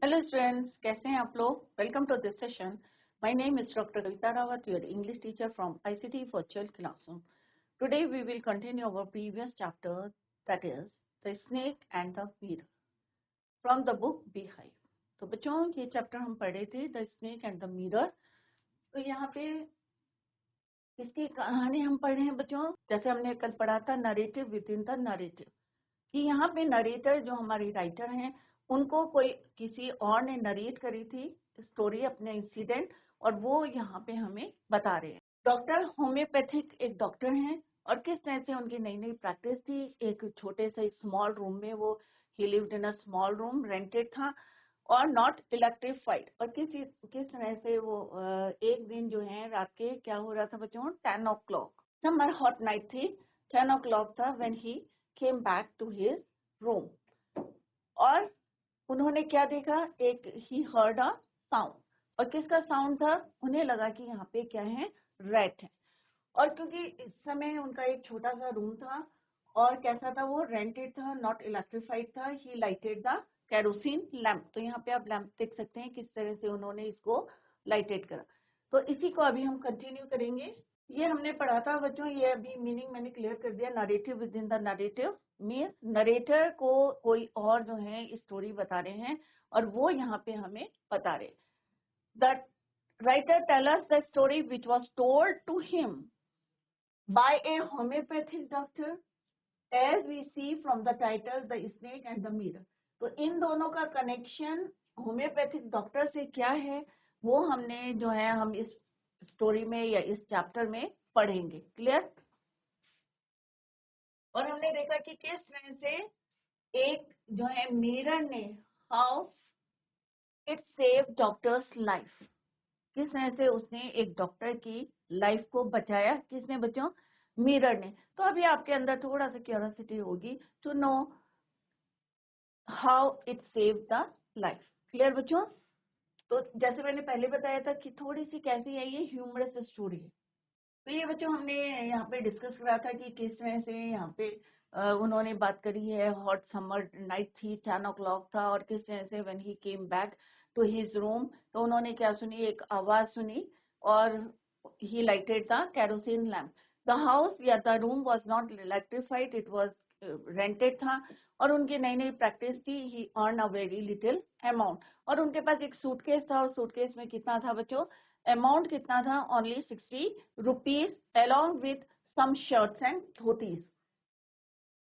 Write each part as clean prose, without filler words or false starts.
Hello students, कैसे हैं आप लोग। Welcome to this session. My name is doctor Kavita Rawat, your English teacher from ICT virtual classroom. Today we will continue our previous chapter, that is the snake and the mirror from the book Beehive. तो बच्चों, ये chapter हम पढ़े थे, the snake and the mirror. तो यहाँ पे इसकी कहानी हम पढ़ रहे हैं बच्चों, जैसे हमने कल पढ़ा था, narrative with in the narrative, कि यहाँ पे नरेटर जो हमारे राइटर हैं, उनको कोई किसी और ने नरेट करी थी स्टोरी, अपने इंसिडेंट, और वो यहाँ पे हमें बता रहे हैं। डॉक्टर होम्योपैथिक एक डॉक्टर हैं, और किस तरह से उनकी नई नई प्रैक्टिस थी। एक छोटे से स्मॉल रूम में वो ही lived in a small room, rented था और नॉट इलेक्ट्रिफाइड। और किस तरह से वो एक दिन जो है रात के क्या हो रहा था बच्चों, 10 o'clock, समर हॉट नाइट थी, 10 o'clock था when he came back to his room. और उन्होंने क्या देखा, एक ही हर्ड अ साउंड। और किसका साउंड था, उन्हें लगा कि यहाँ पे क्या है, रैट है। और क्योंकि इस समय उनका एक छोटा सा रूम था और कैसा था, वो रेंटेड था, नॉट इलेक्ट्रिफाइड था, ही लाइटेड द केरोसिन लैम्प। तो यहाँ पे आप लैम्प देख सकते हैं किस तरह से उन्होंने इसको लाइटेड करा। तो इसी को अभी हम कंटिन्यू करेंगे। ये हमने पढ़ा था बच्चों, ये अभी मीनिंग मैंने क्लियर कर दिया। Narrative with in the narrative means narrator को कोई और जो है स्टोरी बता रहे हैं और वो यहाँ पे हमें बता रहे। The writer tell us the story which was told to him by a homeopathic doctor, as we see from the title The Snake and the Mirror। तो इन दोनों का कनेक्शन होम्योपैथिक डॉक्टर से क्या है, वो हमने जो है हम इस स्टोरी में या इस चैप्टर में पढ़ेंगे। क्लियर। और हमने देखा कि किस तरह से एक जो है मिरर ने, how it save doctors life, किस तरह से उसने एक डॉक्टर की लाइफ को बचाया। किसने बच्चों, मिरर ने। तो अभी आपके अंदर थोड़ा सा क्यूरियोसिटी होगी to know how it save the life. Clear बच्चों। तो जैसे मैंने पहले बताया था कि थोड़ी सी कैसी है, ये ह्यूमरस स्टोरी है। तो ये बच्चों हमने यहाँ पे डिस्कस करा था कि किस तरह से यहाँ पे उन्होंने बात करी है। हॉट समर नाइट थी, 10 o'clock था, और किस तरह से when he came back to his room, तो उन्होंने क्या सुनी, एक आवाज सुनी और he lighted the kerosene lamp. The house या the room was not electrified, it was rented था, और उनकी नई नई प्रैक्टिस थी। He earn a very little amount, और उनके पास एक सूटकेस था, और सूटकेस में कितना था बच्चों, अमाउंट कितना था, only 60 rupees, along with some shirts and dhotis.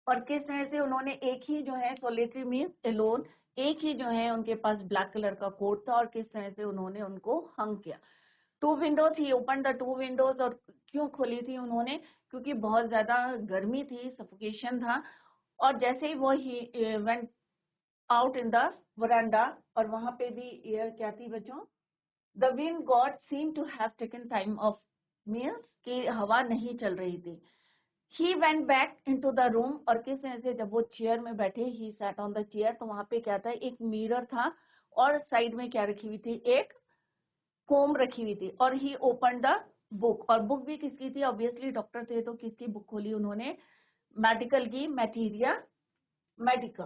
और किस तरह से उन्होंने एक ही जो है, सोलिटरी मीन्स एलोन, एक ही जो है उनके पास ब्लैक कलर का कोट था, और किस तरह से उन्होंने उनको हंग किया। 2 Windows, he open the 2 Windows. और क्यों खोली थी उन्होंने, क्योंकि बहुत ज्यादा गर्मी थी, सफोकेशन था। और जैसे ही वो he went out in the veranda, और वहां पे भी एयर क्या थी बच्चों, the wind god seem to have taken time off, means कि हवा नहीं चल रही थी। He went back into the room, और किस तरह से जब वो चेयर में बैठे, he sat on the chair, तो वहां पे क्या था, एक मिरर था, और साइड में क्या रखी हुई थी, एक कोम रखी हुई थी। और ही ओपन द बुक, और बुक भी किसकी थी, ऑब्वियसली डॉक्टर थे तो किसकी बुक खोली उन्होंने, मेडिकल की, मटेरिया मेडिकल।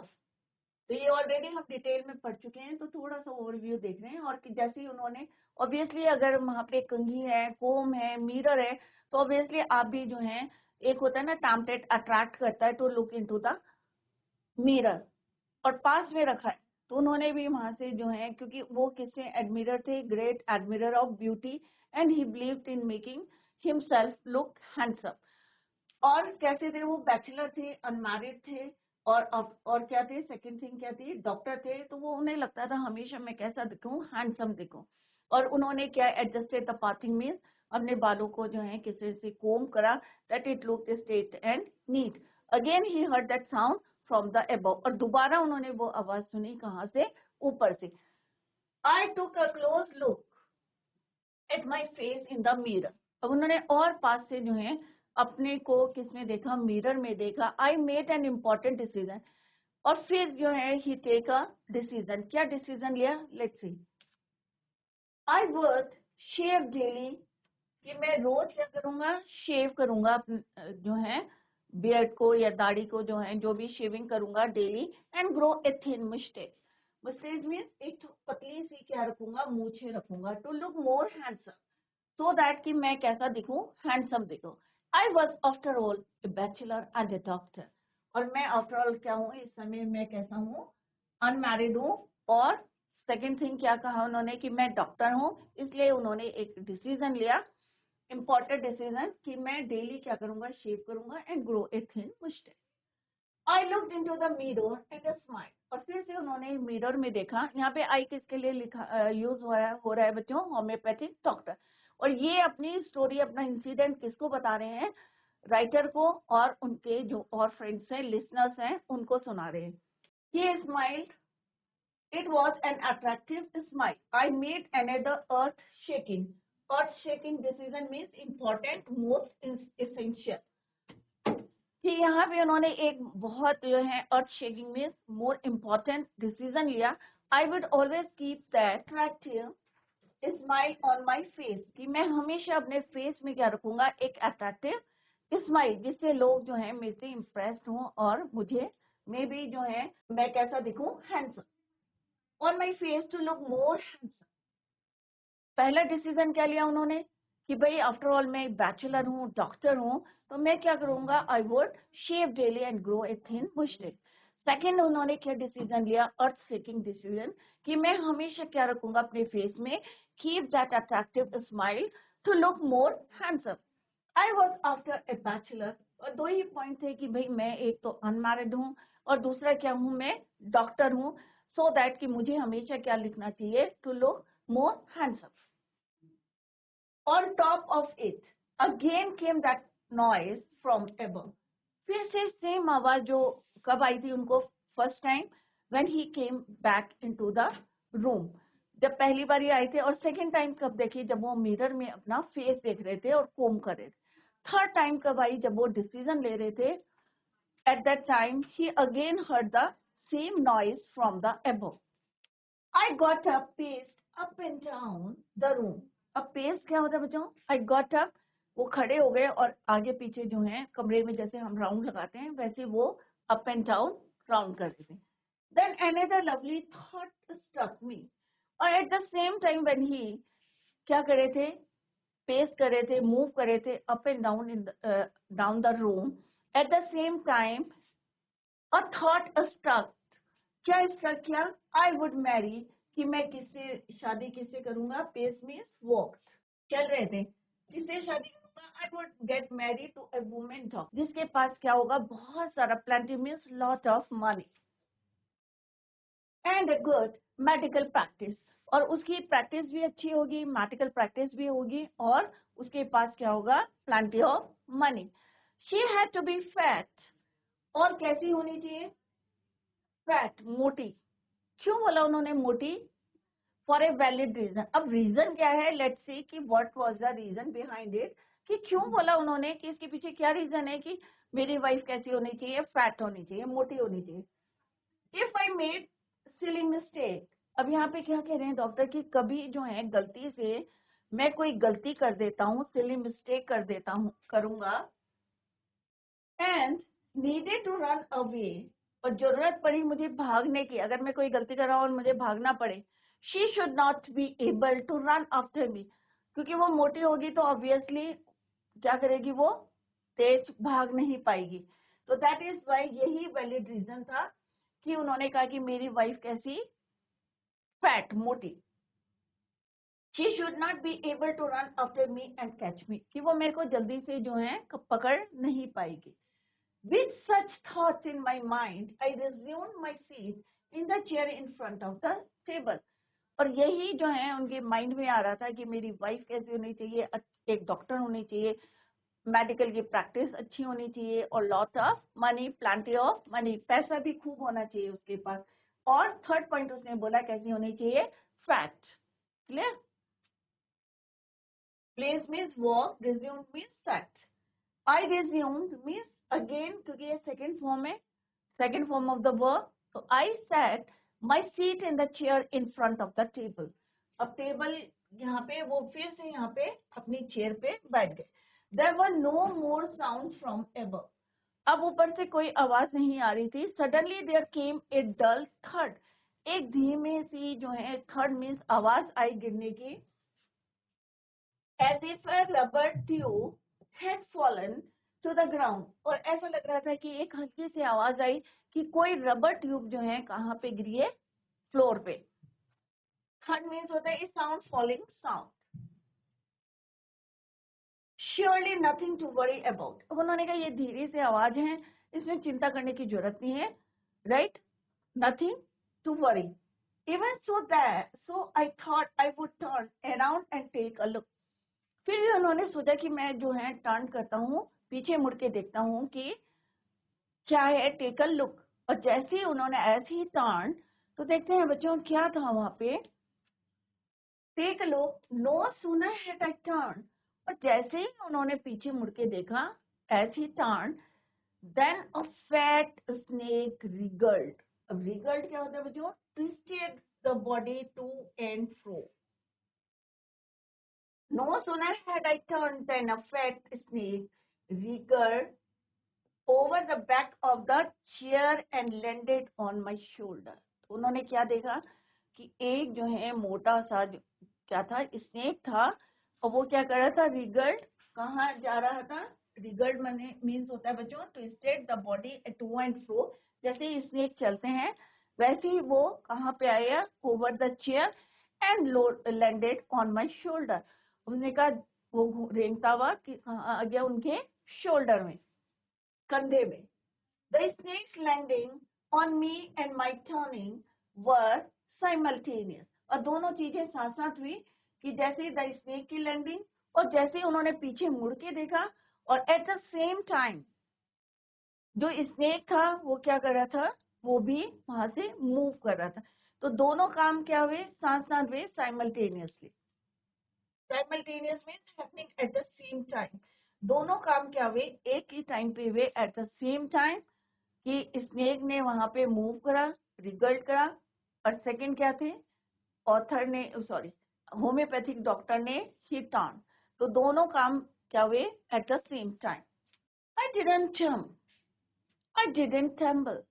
तो ये ऑलरेडी हम डिटेल में पढ़ चुके हैं, तो थोड़ा सा ओवरव्यू देख रहे हैं। और जैसे ही उन्होंने, ऑब्वियसली अगर वहां पे कंघी है, कोम है, मिरर है, तो ऑब्वियसली आप भी जो है, एक होता है ना टैम्पलेट, अट्रैक्ट करता है to look into the mirror, और पास में रखा है। तो उन्होंने भी वहां से जो है, क्योंकि वो किससे एडमिरर थे, great admirer of beauty, and he believed in making himself look handsome. और कैसे थे वो, बैचलर थे, अनमैरिड थे, और क्या थे, सेकंड थिंग क्या थी, डॉक्टर थे। तो वो उन्हें लगता था हमेशा मैं कैसा दिखूं, हैंडसम दिखूं। और उन्होंने क्या, एडजस्टेड द पार्टिंग मीन्स, अपने बालों को जो है किसी से कोम करा, that it look straight and neat. Again he heard that sound from the above, और दोबारा उन्होंने वो आवाज सुनी, कहाँ से, ऊपर से। I took a close look at my face in the mirror. अब उन्होंने और पास से जो है अपने को किसमें देखा, मिरर में देखा। I made an important decision, और फिर जो है ही टेक अ डिसीजन। क्या डिसीजन लिया, let's see. I work shave daily, कि मैं रोज क्या करूंगा, शेव करूंगा जो है बियर्ड को या दाढ़ी को, जो है जो भी शेविंग करूंगा daily, and grow a thin moustache. Moustache means एक पतली सी क्या रखूंगा, मूछे रखूंगा, to look more handsome, so that कि मैं कैसा दिखूं, हैंडसम दिखूं। I was after all a bachelor and a doctor, और मैं आफ्टर ऑल क्या हूँ इस समय, मैं कैसा हूँ, अनमैरिड हूँ। और सेकेंड थिंग क्या कहा उन्होंने कि मैं डॉक्टर हूँ, इसलिए उन्होंने एक डिसीजन लिया, इम्पोर्टेंट डिसीजन, कि मैं डेली क्या करूंगा, शेव करूंगा and grow a thin moustache. I looked into the mirror and smile, और फिर से उन्होंने मिरर में देखा। यहाँ पे आई किसके लिए लिखा यूज हो रहा है बच्चों, होम्योपैथिक डॉक्टर। और ये अपनी स्टोरी, अपना इंसिडेंट किसको बता रहे हैं, राइटर को, और उनके जो और फ्रेंड्स हैं, लिसनर्स हैं, उनको सुना रहे हैं। He smiled. It was an attractive smile. I made another earth shaking. Earth shaking decision means important, most essential. कि यहाँ पे उन्होंने एक बहुत जो है अर्थ शेकिंग में मोर इम्पोर्टेंट डिसीजन लिया। I would always keep that attractive smile on my face, कि मैं हमेशा अपने फेस में क्या रखूंगा, एक अट्रैक्टिव स्माइल, जिससे लोग जो है मेरे से इम्प्रेस्ड हों और मुझे मे भी जो है मैं कैसा दिखूं, handsome. On my face to look more handsome. पहला डिसीजन क्या लिया उन्होंने कि भाई आफ्टर ऑल मैं बैचलर हूँ, डॉक्टर हूँ, तो मैं क्या करूंगा, I would shave daily and grow a thin moustache. Second उन्होंने क्या डिसीजन लिया, अर्थ सीकिंग डिसीजन, कि मैं हमेशा क्या रखूंगा अपने फेस में, keep that attractive smile to look more handsome. I was after a bachelor, और दो ही पॉइंट थे कि भाई मैं एक तो अनमैरिड हूँ और दूसरा क्या हूँ, मैं डॉक्टर हूँ, सो दैट कि मुझे हमेशा क्या लिखना चाहिए, to look more handsome. On top of it, again came that noise from above. फिर से सेम आवाज जो कब आई थी उनको, first time when he came back into the room, जब पहली बार ये आए थे। और सेकेंड टाइम कब देखी, जब वो मिरर में अपना फेस देख रहे थे और कोम कर रहे थे। थर्ड टाइम कब आई, जब वो डिसीजन ले रहे थे। At that time he again heard the same noise from the above. I got up, paced up and down the room. अब पेस क्या होता है बच्चों, I got up, वो खड़े हो गए और आगे पीछे जो है कमरे में जैसे हम राउंड लगाते हैं वैसे वो अप एंड डाउन राउंड कर रहे थे। Then another lovely thought struck me. और at the same time when he क्या कर रहे थे, पेस कर रहे थे, मूव कर रहे थे up and down in down the room, at the same time a thought struck, क्या स्ट्रक किया, आई वुड मैरी, कि मैं किससे शादी किससे करूंगा, पेस मीन्स वॉक्ड, चल रहे थे, किससे शादी करूंगा, I would get married to a women doctor, जिसके पास क्या होगा, बहुत सारा, plenty means lot of money, and a good medical practice, और उसकी प्रैक्टिस भी अच्छी होगी, मेडिकल प्रैक्टिस भी होगी, और उसके पास क्या होगा, plenty of money. She had to be fat, और कैसी होनी चाहिए, फैट, मोटी। क्यों बोला उन्होंने मोटी, फॉर ए वैलिड रीजन। अब रीजन क्या है, लेट्स सी कि what was the reason behind it, कि क्यों बोला उन्होंने, कि इसके पीछे क्या रीजन है कि मेरी वाइफ कैसी होनी चाहिए, फैट होनी चाहिए, मोटी होनी चाहिए। If I made silly mistake, अब यहाँ पे क्या कह रहे हैं डॉक्टर, कि कभी जो है गलती से मैं कोई गलती कर देता हूँ, सिली मिस्टेक कर देता हूँ, करूंगा, and needed to run away, और जरूरत पड़ी मुझे भागने की, अगर मैं कोई गलती कर रहा हूँ और मुझे भागना पड़े, she should not be able to run after me, क्योंकि वो मोटी होगी तो ऑब्वियसली क्या करेगी, वो तेज भाग नहीं पाएगी। तो दैट इज वाई, यही वैलिड रीजन था कि उन्होंने कहा कि मेरी वाइफ कैसी, फैट, मोटी। She should not be able to run after me and catch me, कि वो मेरे को जल्दी से जो है पकड़ नहीं पाएगी। With such thoughts in my mind, I resumed my seat in the chair in front of the table. और यही जो है उनके माइंड में आ रहा था कि मेरी वाइफ कैसी होनी चाहिए, एक डॉक्टर होनी चाहिए, मेडिकल की प्रैक्टिस अच्छी होनी चाहिए, और lot of money, plenty of money, पैसा भी खूब होना चाहिए उसके पास। और थर्ड पॉइंट उसने बोला कैसी होनी चाहिए, fat. Clear, place means walk, resume means sat. I resumed means again, क्योंकि ये सेकेंड फॉर्म है, second form of the verb. So I sat my seat in the chair in front of the table. अब table यहाँ पे, वो फिर से यहाँ पे अपनी चेयर पे बैठ गए। There were no more sounds from above. अब ऊपर से कोई आवाज नहीं आ रही थी। Suddenly there came a dull thud. एक धीमे सी जो है थर्ड मीन्स आवाज आई गिरने की, as if a rubber tube had fallen to the ground, और ऐसा लग रहा था कि एक हल्की सी आवाज आई कि कोई रबर ट्यूब जो है कहाँ पे गिरी है, फ्लोर पे। थर्ड मीन्स होता है sound, falling sound. Surely nothing to worry about, अब उन्होंने कहा ये धीरे से आवाज है, इसमें चिंता करने की जरूरत नहीं है, right, nothing to worry. Even so I thought I would turn around and take a look, फिर भी उन्होंने सोचा कि मैं जो है टर्न करता हूँ, पीछे मुड़ के देखता हूँ कि क्या है, टेक अ लुक। और जैसे ही उन्होंने ऐसे ही टर्न, तो देखते हैं बच्चों क्या था वहां पे, take a look, no sooner had I turn, और जैसे ही उन्होंने पीछे मुड़ के देखा, एज ही turn, then a fat snake wriggled. अब रिगल्ड क्या होता है बच्चों, twisted the body to and fro. No sooner had I turned than a fat snake wriggled over the back of the chair and landed on my shoulder. तो उन्होंने क्या देखा कि एक जो है मोटा सा क्या था, स्नेक था, और वो क्या कर रहा था, रिगल्ड, कहाँ जा रहा था, रिगल्ड मने मीन्स होता है बच्चों twisted the body to and fro, जैसे ही स्नेक चलते हैं वैसे ही वो कहाँ पे आया, over the chair and landed on my shoulder. उसने कहा वो रेंगता हुआ कि कहाँ आ गया, उनके शोल्डर में, कंधे में। The snake's landing on me and my turning were simultaneous, और दोनों चीजें साथ साथ हुई कि जैसे ही द स्नेक की लैंडिंग और जैसे ही उन्होंने पीछे मुड़ के देखा, और एट द सेम टाइम जो स्नेक था वो क्या कर रहा था, वो भी वहां से मूव कर रहा था। तो दोनों काम क्या हुए, साथ साथ हुए, simultaneously. Simultaneous means happening at the same time, दोनों काम क्या हुए, एक ही टाइम पे हुए एट द सेम टाइम, कि स्नेक ने वहां पे मूव करा, रिगल्ट करा, और सेकंड क्या थे, ऑथर ने, सॉरी, होम्योपैथिक डॉक्टर ने ही टर्न। तो दोनों काम क्या हुए eight the same time. I didn't jump, I didn't tremble.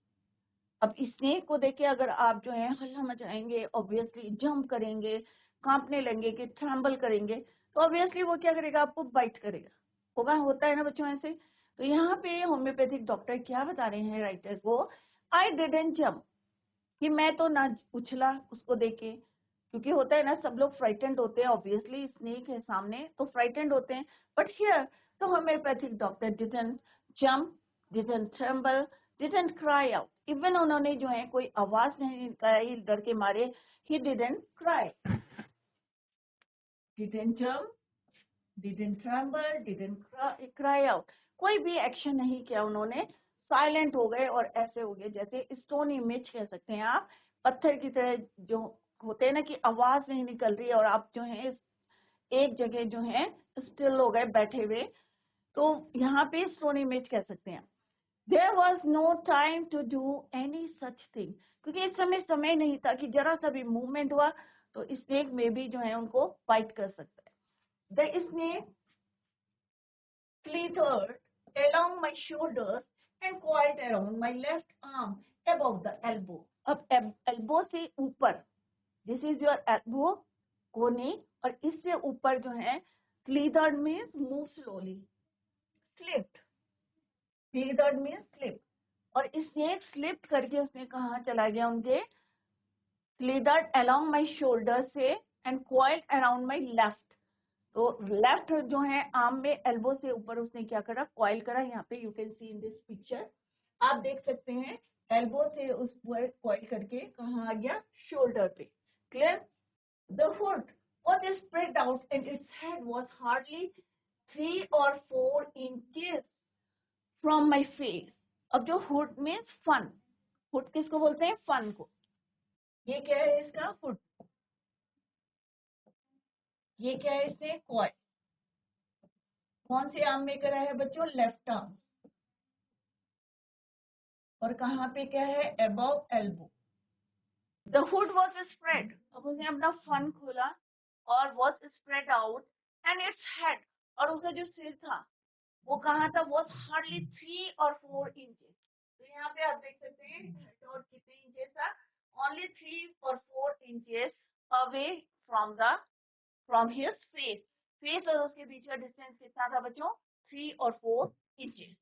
अब स्नेक को देखे अगर आप जो है हल्ला मचाएंगे, ऑब्वियसली जंप करेंगे, कांपने लगेंगे, कि ट्रैम्बल करेंगे, तो ऑब्वियसली वो क्या करेगा, आपको बाइट करेगा, होगा, होता है ना बच्चों ऐसे। तो यहाँ पे होम्योपैथिक डॉक्टर क्या बता रहे हैं राइटर को, आई डिडंट जंप, कि मैं तो ना उछला उसको देखे, क्योंकि होता है ना सब लोग फ्राइटेंड होते हैं, ऑब्वियसली स्नेक है सामने तो फ्राइटेंड होते हैं, बट हियर तो homeopathic doctor didn't jump, didn't tremble, didn't cry out, even उन्होंने जो है कोई आवाज नहीं निकाली डर के मारे, he didn't cry, didn't jump, didn't tremble, didn't cry out, कोई भी एक्शन नहीं किया उन्होंने, साइलेंट हो गए और ऐसे हो गए जैसे स्टोन इमेज कह सकते हैं आप, पत्थर की तरह जो होते हैं ना कि आवाज नहीं निकल रही और आप जो है एक जगह जो है स्टिल हो गए बैठे हुए, तो यहाँ पे स्टोन इमेज कह सकते हैं। There was no time to do any such thing, क्योंकि इस समय नहीं था कि जरा सा भी मूवमेंट हुआ तो स्नेक में भी जो है उनको बाइट कर सकता है। The snake slithered along my shoulders and coiled around my left arm above the elbow. अब elbow से ऊपर, this is your elbow, कोने, और इससे ऊपर जो है slithered means move slowly, slipped, slithered means slip, और इसने स्लिप करके उसने कहाँ चला गया, उनके slithered along my shoulder से and coiled around my left, तो लेफ्ट जो है आर्म में एल्बो से ऊपर उसने क्या करा, कॉइल करा, यहाँ पे you can see in this picture, आप देख सकते हैं एल्बो से उस पर कॉइल करके कहाँ आ गया, शोल्डर पे, clear. The hood was spread out and its head was hardly 3 or 4 inches from my face. अब जो हुड मीन्स फन, हुड किसको बोलते हैं, फन को, ये क्या है इसका हुड, ये क्या है इससे कॉइल, कौन से आर्म में करा है बच्चों, लेफ्ट आर्म, और कहाँ पे क्या है, above elbow. The hood was spread, अब उसने अपना फन खोला और was spread out and its head, और उसका जो सिर था वो कहाँ था, वॉज हार्डली 3 or 4 inches, तो यहाँ पे आप देख सकते हैं हेड और कितने इंचेस था, only 3 or 4 inches away from his face. Face और उसके बीच का डिस्टेंस कितना था बच्चों? 3 or 4 inches.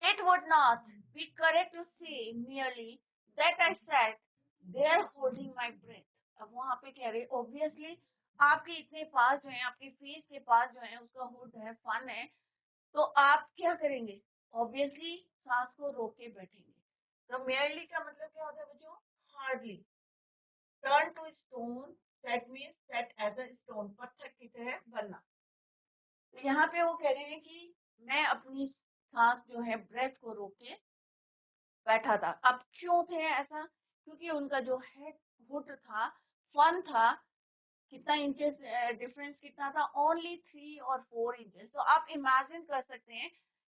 It would not be correct to say merely that I sat there holding my breath. अब वहां पे कह रहे ऑब्वियसली आपके इतने पास जो है, आपके फेस के पास जो है उसका हुड है, फन है, तो आप क्या करेंगे? ऑब्वियसली सांस को रोक के बैठेंगे. तो merely का मतलब क्या होता है बच्चों? Hardly. Turn to stone, that means set as a stone, पत्थर की तरह बनना. तो यहाँ पे वो कह रहे हैं कि मैं अपनी सांस जो है ब्रेथ को रोक के बैठा था. अब क्यों थे ऐसा? क्योंकि उनका जो हेड हुड था, फन था, कितना इंचेस डिफरेंस कितना था? ओनली 3 और 4 इंचेस. तो आप इमेजिन कर सकते हैं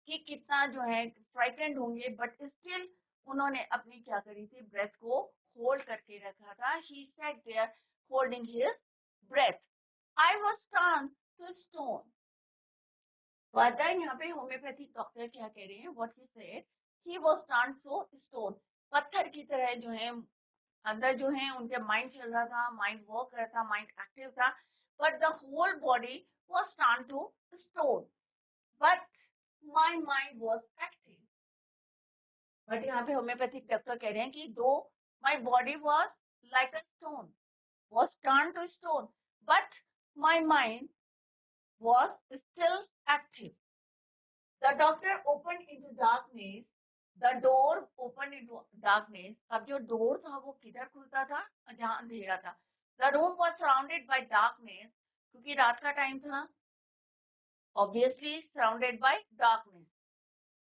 कि कितना जो है फ्राइटेंड होंगे, बट स्टिल उन्होंने अपनी क्या करी थी? ब्रेथ को होल्ड करके रखा था. He sat there holding his breath. I was turn to stone. वादा यहाँ पे होम्योपैथिक डॉक्टर क्या कह रहे हैं? What he said, he was turn to stone. पत्थर की तरह जो है अंदर जो है उनके माइंड चल रहा था, माइंड वर्क कर रहा था, माइंड एक्टिव था, but the whole body was turn to stone. But my mind was active. But यहाँ पे होम्योपैथिक डॉक्टर कह रहे हैं कि though my body was like a stone, was turn to stone, but my mind was still active. The doctor opened into darkness. The door opened into darkness. अब जो door था वो किधर खुलता था? जहाँ अंधेरा था. The room was surrounded by darkness. क्योंकि रात का टाइम था. Obviously surrounded by darkness.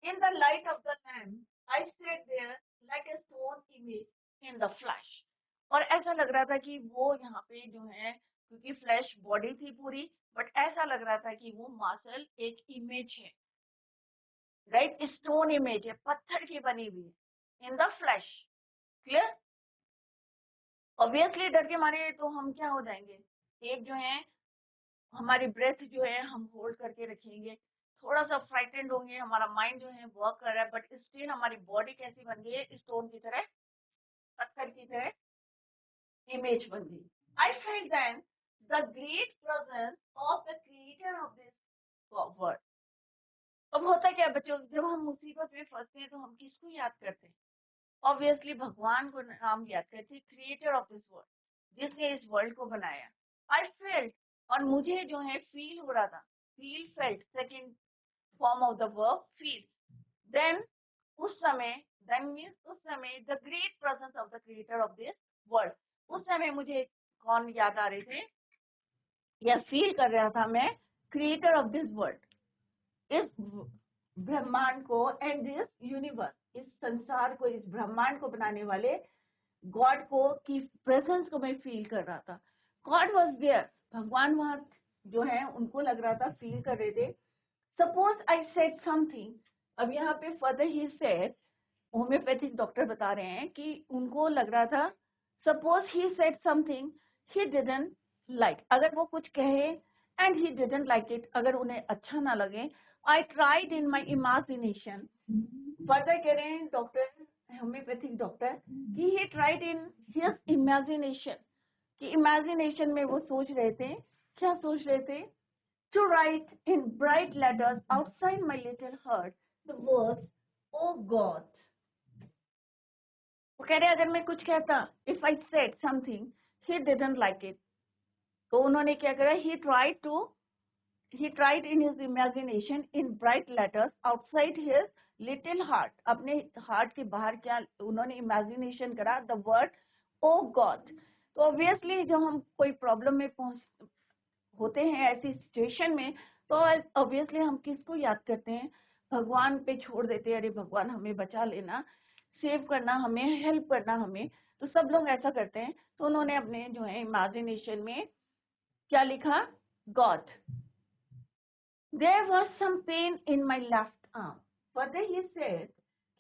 In the light of the lamp, I sat there like a stone image in the flesh. और ऐसा लग रहा था कि वो यहाँ पे जो है, क्योंकि फ्लैश बॉडी थी पूरी, बट ऐसा लग रहा था कि वो मार्शल एक इमेज है. राइट, स्टोन इमेज है, पत्थर की बनी हुई है, in the flash. Clear? Obviously डर के मारे तो हम क्या हो जाएंगे? एक जो है हमारी ब्रेथ जो है हम होल्ड करके रखेंगे, थोड़ा सा फ्राइटेंड होंगे, हमारा माइंड जो है वर्क कर रहा है, बट स्टिल हमारी बॉडी कैसी बन गई है? स्टोन की तरह, पत्थर की तरह इमेज बन गई. I felt then the great presence of the creator of this world. अब होता क्या बच्चों, जब हम मुसीबत में फंसते हैं तो हम किसको याद करते हैं? ऑब्वियसली भगवान को नाम याद करते, क्रिएटर ऑफ दिस वर्ल्ड, जिसने इस वर्ल्ड को बनाया. आई फेल्ट, और मुझे जो है फील हो रहा था. Feel, felt, second form of the verb feel. Then उस समय, देन मीन्स उस समय, the great presence of the creator of this world. उस समय मुझे कौन याद आ रहे थे या फील कर रहा था? मैं क्रिएटर ऑफ दिस वर्ल्ड, इस ब्रह्मांड को, एंड दिस यूनिवर्स, इस संसार को, इस ब्रह्मांड को बनाने वाले गॉड को की प्रेजेंस को मैं फील कर रहा था. गॉड वाज देयर, भगवान वहां जो है उनको लग रहा था, फील कर रहे थे. Suppose I said something. अब यहाँ पे further he said, homeopathic doctor बता रहे हैं कि उनको लग रहा था, suppose he said something he didn't like, अगर वो कुछ कहे and he didn't like it, अगर उन्हें अच्छा ना लगे, I tried in my imagination. Further कह रहे हैं डॉक्टर, होम्योपैथिक डॉक्टर, कि he tried in his imagination, कि इमेजिनेशन में वो सोच रहे थे, क्या सोच रहे थे? To write in bright letters outside my little heart the words O God. वो कह रहे अगर मैं कुछ कहता, if I said something he didn't like it, तो उन्होंने क्या करा? he tried in his imagination in bright letters outside his little heart. अपने हार्ट के बाहर क्या उन्होंने इमेजिनेशन करा? The word O God. तो ऑब्वियसली जब हम कोई प्रॉब्लम में होते हैं, ऐसी सिचुएशन में, तो ऑब्वियसली हम किसको याद करते हैं? भगवान पे छोड़ देते हैं, अरे भगवान हमें बचा लेना, सेव करना हमें, हेल्प करना हमें. तो सब लोग ऐसा करते हैं. तो उन्होंने अपने जो है इमेजिनेशन में क्या लिखा? God. There was some pain in my left arm. Further he said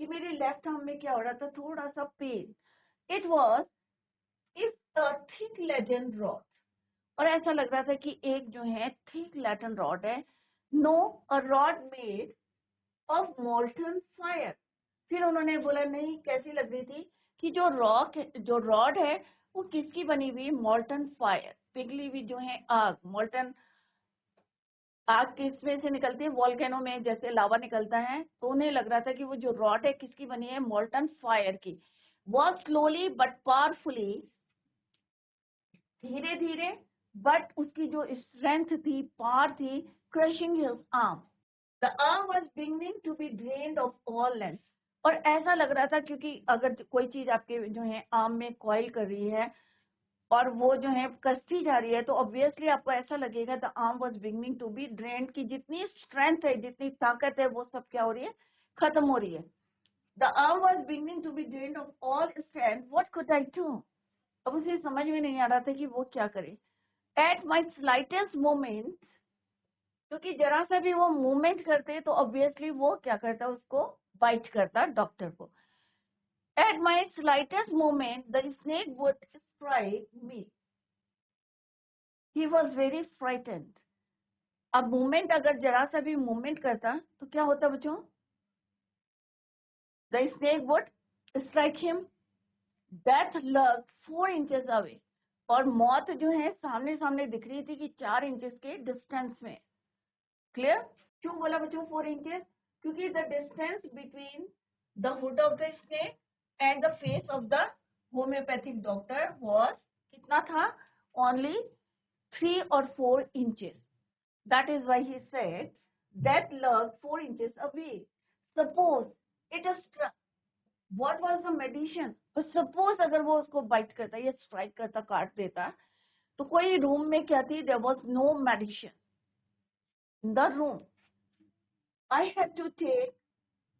कि मेरे लेफ्ट आर्म में क्या हो रहा था? थोड़ा सा pen. It was is a thick leaden rod. और ऐसा लग रहा था कि एक जो है thick leaden rod है. No, a rod made of molten fire. फिर उन्होंने बोला नहीं, कैसी लग रही थी? कि जो रॉड है वो किसकी बनी हुई, मॉल्टन फायर, पिघली हुई जो है आग, मॉल्टन आग किस में से निकलती है, वॉल्केनो में जैसे लावा निकलता है, तो उन्हें लग रहा था कि वो जो रॉड है किसकी बनी है, मॉल्टन फायर की। वॉज स्लोली बट पावरफुली, धीरे धीरे बट उसकी जो स्ट्रेंथ थी, पावर थी, crushing his arm. The arm was beginning to be drained of all length. और ऐसा लग रहा था क्योंकि अगर कोई चीज आपके जो है आर्म में कॉइल कर रही है और वो जो है कसती जा रही है, तो ऑब्वियसली आपको ऐसा लगेगा the arm was beginning to be drained, की जितनी स्ट्रेंथ है, जितनी ताकत है, वो सब क्या हो रही है, खत्म हो रही है। The arm was beginning to be drained of all strength, what could I do. अब उसे समझ में नहीं आ रहा था कि वो क्या करे। एट माई स्लाइटेस्ट मोमेंट, क्योंकि जरा सा भी वो मूवमेंट करते तो ऑब्वियसली वो क्या करता, उसको बाइट करता डॉक्टर को। At my slightest moment the snake would strike me, he was very frightened. अब मूवमेंट, अगर जरा सा भी मूवमेंट करता तो क्या होता बच्चों, the snake would strike him, death lurked 4 inches away. और मौत जो है सामने सामने दिख रही थी कि 4 इंचेस के डिस्टेंस में। क्लियर। क्यों बोला बच्चों 4 इंचेस, क्योंकि the distance between the hood of the snake and the face of the homeopathic doctor was कितना था, only 3 or 4 inches. That is why he said that lurked 4 inches away. Suppose it is what was the medicine? तो suppose अगर वो उसको bite करता या strike करता, काट देता, तो कोई रूम में क्या थी, there was no medicine in the room. I had to take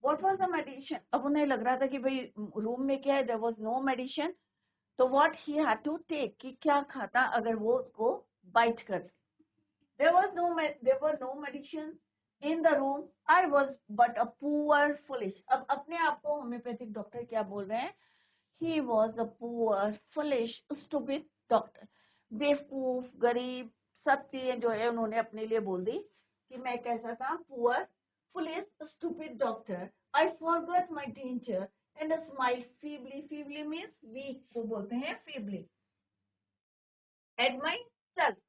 what was the medicine? अब उन्हें लग रहा था कि भाई रूम में क्या है, there was no medicine. तो what he had to take, कि क्या खाता अगर वो उसको बाइट कर। There were no medicines in the room. I was but a poor foolish. अब अपने आप को होम्योपैथिक डॉक्टर क्या बोल रहे हैं, he was a poor foolish stupid doctor. बेवकूफ, गरीब, सब चीजें जो है उन्होंने अपने लिए बोल दी कि मैं कैसा था, poor foolish stupid doctor. I forgot my danger and smiled feebly. Feebly means weak को बोलते हैं feebly. At myself.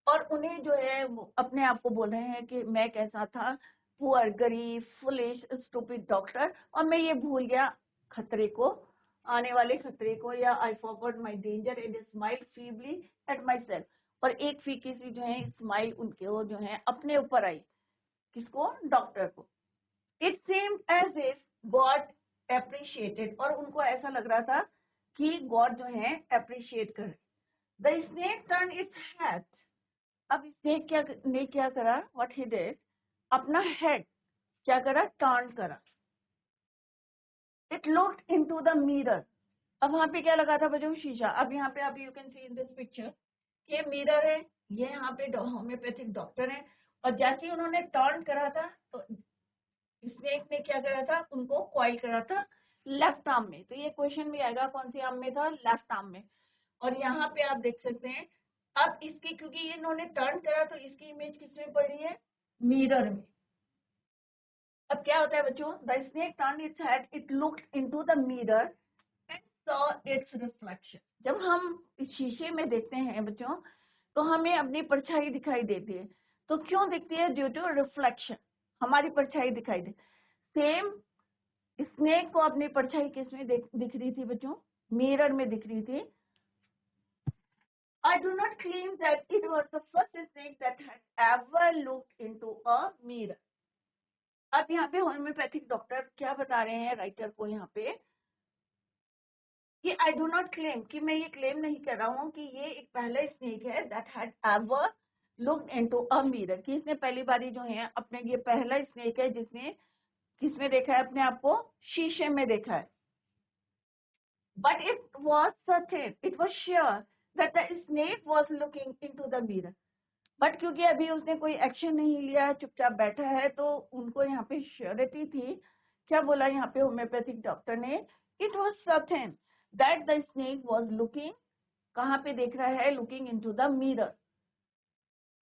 और उन्हें जो है अपने आप को बोल रहे हैं कि मैं कैसा था, पुअर, गरीब, फुलिश, स्टूपिड डॉक्टर, और मैं ये भूल गया खतरे को, आने वाले खतरे को, या I forgot my danger and smile feebly at my self. और एक फीकी सी जो है स्माइल उनके वो जो है अपने ऊपर आई, किसको, डॉक्टर को। It seemed as if God appreciated, और उनको ऐसा लग रहा था कि गॉड जो है एप्रिशिएट करे। The snake turn its head, अब स्नेक ने क्या करा, व्हाट ही डिड, अपना हेड क्या करा, टर्न करा। It looked into the mirror, अब वहां पे क्या लगा था बच्चों, शीशा। अब यहाँ पे आप you can see in this picture, ये मिरर है, ये यहाँ पे होम्योपैथिक डॉक्टर है, और जैसे ही उन्होंने टर्न करा था तो स्नेक ने क्या करा था, उनको कॉइल करा था लेफ्ट आर्म में। तो ये क्वेश्चन भी आएगा कौन सी आर्म में था, लेफ्ट आर्म में। और यहाँ पे आप देख सकते हैं, अब इसकी क्योंकि ये इन्होंने टर्न करा तो इसकी इमेज किसमें पड़ रही है, मिरर में। अब क्या होता है बच्चों, the snake turn its head, it looked into the mirror and saw it's reflection. जब हम इस शीशे में देखते हैं बच्चों, तो हमें अपनी परछाई दिखाई देती है। तो क्यों दिखती है, ड्यू टू रिफ्लेक्शन, हमारी परछाई दिखाई दे। सेम स्नेक को अपनी परछाई किसमें दिख रही थी बच्चों, मिरर में दिख रही थी। I do not claim that it was the first snake that had ever looked into a mirror. अब यहाँ पे होम्योपैथिक डॉक्टर क्या बता रहे हैं राइटर को यहाँ पे, कि आई डू नॉट क्लेम, कि मैं ये क्लेम नहीं कर रहा हूँ कि ये एक पहला स्नेक है that had ever looked into a mirror, कि इसने पहली बारी जो है अपने, ये पहला स्नेक है जिसने किसमें देखा है, अपने आप को शीशे में देखा है। But it was certain, it was sure that the snake was looking into the mirror. But क्योंकि अभी उसने कोई एक्शन नहीं लिया, चुपचाप बैठा है, तो उनको यहाँ पे श्योरिटी थी। क्या बोला यहाँ पे होम्योपैथिक डॉक्टर ने, it was certain that the snake was looking, कहाँ पे देख रहा है, लुकिंग इनटू द मिरर।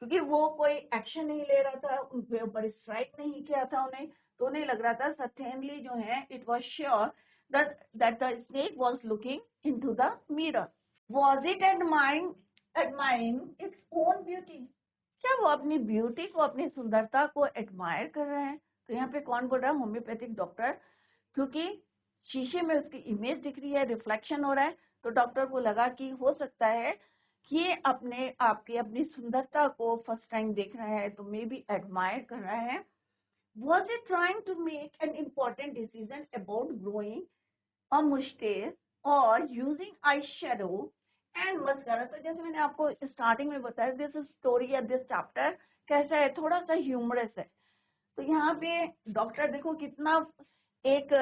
क्योंकि वो कोई एक्शन नहीं ले रहा था, उनके ऊपर स्ट्राइक नहीं किया था उन्हें, तो उन्हें लग रहा था सर्टेनली जो है, it was sure that the snake was looking into the mirror. Was it admiring its own beauty? क्या वो अपनी ब्यूटी को, अपनी सुंदरता को एडमायर कर रहे हैं? तो यहाँ पे कौन बोल रहा है? होम्योपैथिक डॉक्टर, क्योंकि शीशे में उसकी इमेज दिख रही है, रिफ्लेक्शन हो रहा है, तो डॉक्टर को लगा कि हो सकता है कि ये अपने आप की अपनी सुंदरता को फर्स्ट टाइम देख रहा है, तो मे बी एडमायर कर रहा है. Was it trying to make an important decision about growing a mustache or using eyeshadow and mascara? तो जैसे मैंने आपको स्टार्टिंग में बताया, दिस स्टोरी या दिस चैप्टर कैसा है, थोड़ा सा ह्यूमरस है. तो यहाँ पे डॉक्टर देखो कितना एक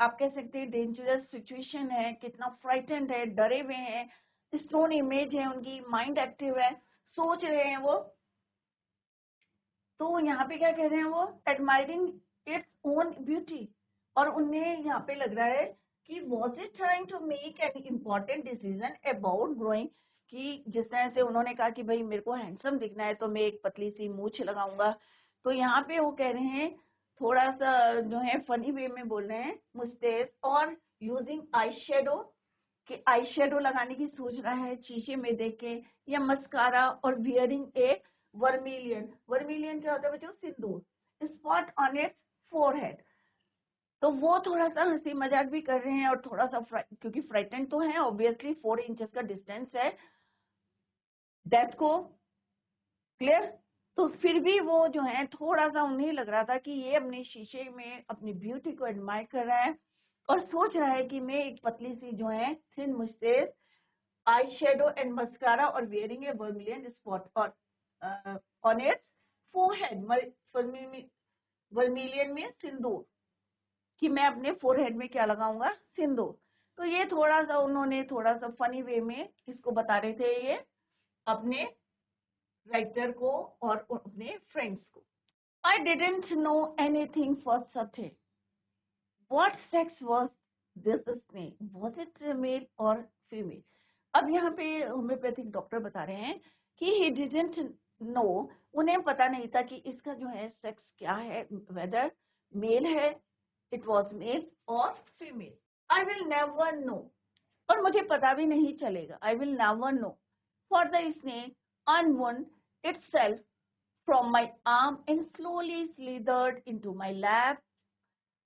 आप कह सकते हैं डेंजरस सिचुएशन है, कितना फ्राइटेंड है, डरे हुए हैं, स्टोन इमेज है, उनकी माइंड एक्टिव है, सोच रहे हैं वो. तो यहाँ पे क्या कह रहे हैं वो? Admiring its own beauty. और उन्हें यहाँ पे लग रहा है कि was it trying to make an important decision about growing, कि जिस तरह से उन्होंने कहा कि भाई मेरे को हैंडसम दिखना है तो मैं एक पतली सी मूछ लगाऊंगा. तो यहाँ पे वो कह रहे हैं, थोड़ा सा जो है फनी वे में बोल रहे हैं, मुस्टेच और यूजिंग आई शेडो, कि आई शेडो लगाने की सोच रहा है शीशे में देख के, या मस्कारा, और वियरिंग ए वर्मिलियन. वर्मिलियन क्या होता है बच्चों? सिंदूर. Spot on its forehead. तो वो थोड़ा सा हंसी मजाक भी कर रहे हैं और थोड़ा सा क्योंकि फ्राइटेंड तो है ऑब्वियसली, 4 इंचेस का डिस्टेंस है डेथ को. क्लियर? तो फिर भी वो जो है थोड़ा सा उन्हें लग रहा था कि ये अपने शीशे में अपनी ब्यूटी को एडमायर कर रहा है और सोच रहा है कि मैं एक पतली सी जो है thin moustache, eye shadow and mascara और wearing a vermilion spot on its forehead. Vermilion में सिंदूर, कि मैं अपने फोरहेड में क्या लगाऊंगा? सिंदूर. तो ये थोड़ा सा उन्होंने थोड़ा सा फनी वे में इसको बता रहे थे ये अपने राइटर को और अपने फ्रेंड्स को. I didn't know anything for certain. What sex was this snake? Was it male or female? अब यहाँ पे होम्योपैथिक डॉक्टर बता रहे हैं कि he didn't know, उन्हें पता नहीं था कि इसका जो है सेक्स क्या है, whether मेल है, it was male or female. I will never know, और मुझे पता भी नहीं चलेगा. I will never know, for the snake unwound itself from my arm and slowly slithered into my lap.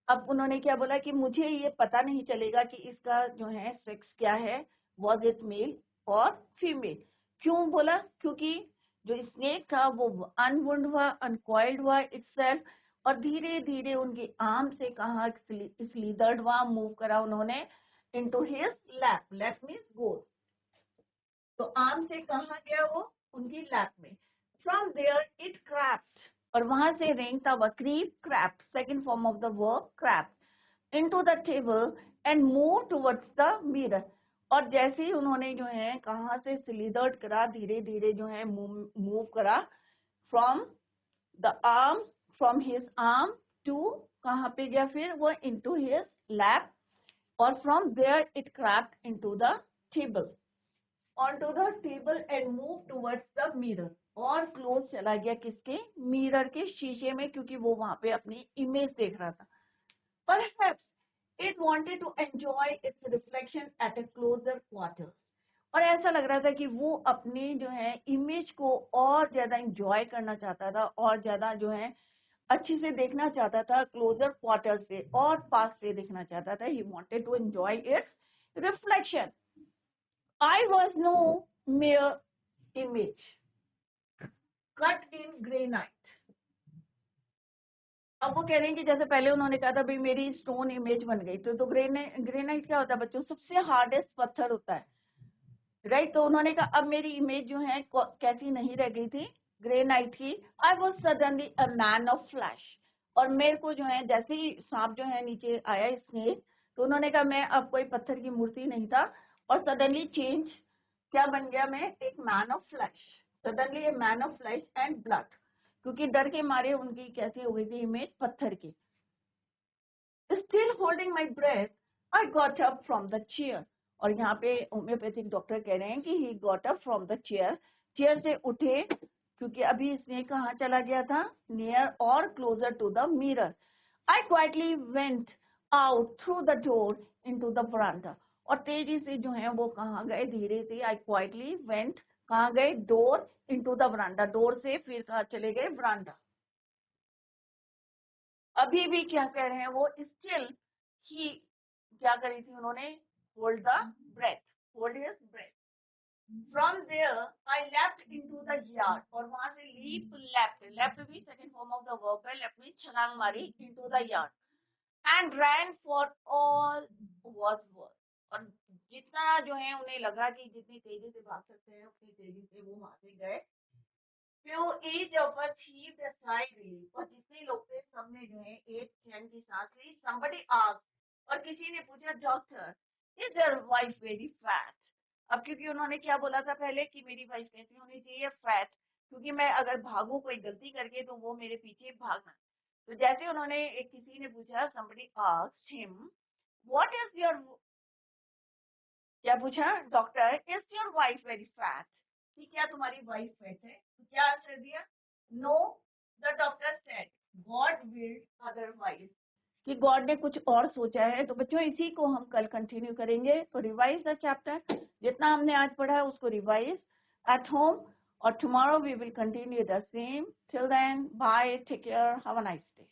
अब उन्होंने क्या बोला कि मुझे ये पता नहीं चलेगा कि इसका जो है सेक्स क्या है, was it male और फीमेल. क्यों बोला? क्योंकि जो स्नेक था वो अनवुंड हुआ, अनकॉइल्ड हुआ itself, और धीरे धीरे उनके आर्म से कहा स्लीदर्ड हुआ, मूव करा उन्होंने into his lap. lap means गोद. तो आर्म से कहा गया वो? उनकी लैप में. From there it crept, और वहां से रेंगता हुआ, creep, crept, second form of the verb crept, into the table and moved towards the mirror. और जैसे ही उन्होंने जो है कहाँ से स्लीदर्ड करा, धीरे धीरे जो है मूव करा from the arm, from his arm to कहाँ पे गया फिर वो? into his lap, और from there it crept into the table, onto the table and moved towards the mirror, और क्लोज चला गया किसके? मिरर के, शीशे में, क्योंकि वो वहां पे अपनी इमेज देख रहा था. Perhaps it wanted to enjoy its reflection at a closer quarters, और ऐसा लग रहा था कि वो अपनी जो है इमेज को और ज्यादा एंजॉय करना चाहता था, और ज्यादा जो है अच्छी से देखना चाहता था, क्लोजर क्वार्टर से और पास से देखना चाहता था. He wanted to enjoy its reflection. I was no mere image cut in granite. अब वो कह रहे हैं कि जैसे पहले उन्होंने कहा था भाई मेरी स्टोन इमेज बन गई, तो ग्रेनाइट क्या होता है बच्चों? सबसे हार्डेस्ट पत्थर होता है, राइट? तो उन्होंने कहा अब मेरी इमेज जो है कैसी नहीं रह गई थी? ग्रेनाइट की. I was suddenly a man of flash, और मेरे को जो है जैसे ही सांप जो है नीचे आया स्नेक, तो उन्होंने कहा मैं अब कोई पत्थर की मूर्ति नहीं था, और सडनली चेंज क्या बन गया? मैं एक man of flash. Suddenly a man of flash and blood, क्योंकि डर के मारे उनकी कैसी हो गई थी इमेज? पत्थर की. Still holding my breath I got up from the chair, और यहाँ पे होम्योपैथिक डॉक्टर कह रहे हैं कि he got up from the chair, chair से उठे, क्योंकि अभी इसने कहाँ चला गया था? नियर और closer to the mirror. I quietly went out through the door into the veranda. और तेजी से जो है वो कहाँ गए, धीरे से, आई क्वाइटली वेंट, कहाँ गए, door into the veranda, door से फिर कहाँ चले गए, वरांडा। अभी भी क्या कह रहे हैं वो, स्टिल ही क्या करी थी उन्होंने, hold the breath, hold his breath. From there I left into the yard, और वहां से लीप, लेफ्ट, लेफ्ट भी second form of the verb है, लेफ्ट में छलांग मारी into the yard, and ran for all was worth. और जितना जो है उन्हें लगा कि जितनी तेजी से भाग सकते हैं उतनी तेजी से वो वहां से गए। Few each of us heaved a sigh relief, और जितने लोग थे सबने जो है एक चैन की सांस ली। Somebody asked, और किसी ने पूछा, doctor is your wife very fat. अब क्योंकि उन्होंने क्या बोला था पहले कि मेरी वाइफ कैसी होनी चाहिए, फैट, क्योंकि मैं अगर भागू कोई गलती करके तो वो मेरे पीछे भागना। तो जैसे उन्होंने एक किसी ने पूछा, somebody asked him, what is your, क्या पूछा, doctor is your wife very fat, कि क्या तुम्हारी वाइफ फैट है, तो क्या आंसर दिया, no, the doctor said God willed otherwise, कि गॉड ने कुछ और सोचा है। तो बच्चों इसी को हम कल कंटिन्यू करेंगे। तो रिवाइज द चैप्टर, जितना हमने आज पढ़ा है उसको रिवाइज एट होम, और tomorrow we will continue the same. Till then bye, take care, have a nice day.